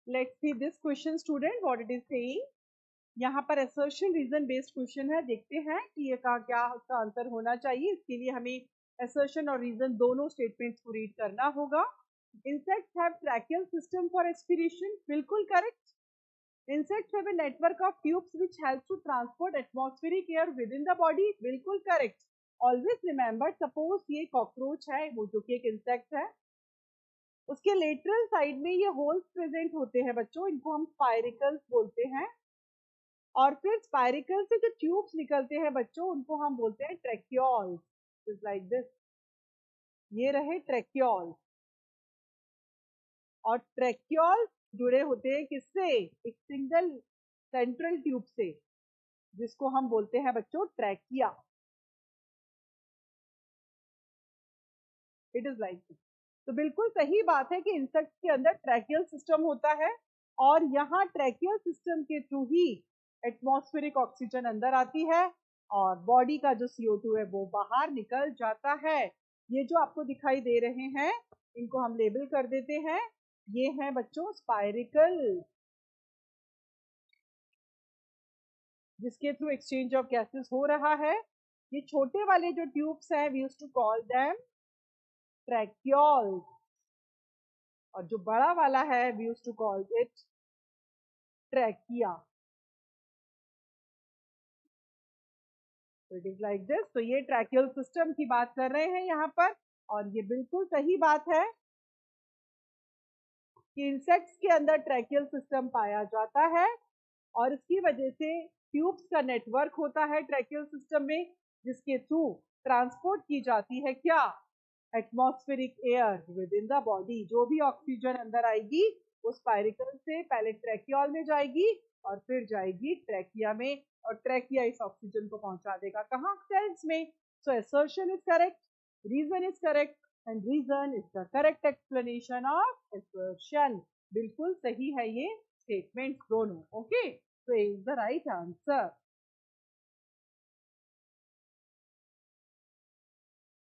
Let's see this question, student, what it is saying. यहाँ पर assertion reason based question है. देखते हैं कि ये का क्या उसका आंसर होना चाहिए. इसके लिए हमें assertion और reason दोनों statements को read करना होगा. Insects have tracheal system for respiration. बिल्कुल correct. Insects have a network of tubes which helps to transport atmospheric air within the body. बिल्कुल correct. Always remember, suppose ये cockroach है, वो जो कि एक insect है, उसके लेटरल साइड में ये होल्स प्रेजेंट होते हैं बच्चों, इनको हम स्पाइरिकल्स बोलते हैं. और फिर स्पाइरिकल से जो ट्यूब्स निकलते हैं बच्चों, उनको हम बोलते हैं ट्रैक्योल्स. Is like this. ये रहे ट्रैक्योल्स. और ट्रैक्योल्स जुड़े होते हैं किससे? एक सिंगल सेंट्रल ट्यूब से, जिसको हम बोलते हैं बच्चों trachea. It is like this. तो बिल्कुल सही बात है कि इंसेक्ट्स के अंदर ट्रैकियल सिस्टम होता है, और यहाँ ट्रैकियल सिस्टम के थ्रू ही एटमॉस्फेरिक ऑक्सीजन अंदर आती है और बॉडी का जो CO2 है वो बाहर निकल जाता है. ये जो आपको दिखाई दे रहे हैं, इनको हम लेबल कर देते हैं. ये हैं बच्चों स्पाइरिकल, जिसके थ्रू एक्सचेंज ऑफ गैसेस हो रहा है. ये छोटे वाले जो ट्यूब्स हैं, we used to call them tracheoles, और जो बड़ा वाला है we used to call it trachea. It is like this. तो ये ट्रैकियल सिस्टम की बात कर रहे हैं यहाँ पर, और ये बिल्कुल सही बात है कि इंसेक्ट्स के अंदर ट्रैकियल सिस्टम पाया जाता है, और इसकी वजह से ट्यूब्स का नेटवर्क होता है ट्रैकियल सिस्टम में, जिसके थ्रू ट्रांसपोर्ट की जाती है क्या? Atmospheric air with in the body. जो भी ऑक्सीजन अंदर आएगी वो स्पाइरिकल से पहले ट्रैकियोल में जाएगी और फिर जाएगी ट्रैकिया में, और ट्रैकिया इस ऑक्सीजन को पहुंचा देगा कहाँ? सेल्स में. सो assertion is correct, reason is correct, and reason is the correct explanation of assertion. बिल्कुल सही है ये स्टेटमेंट दोनों. Okay, so is the right answer.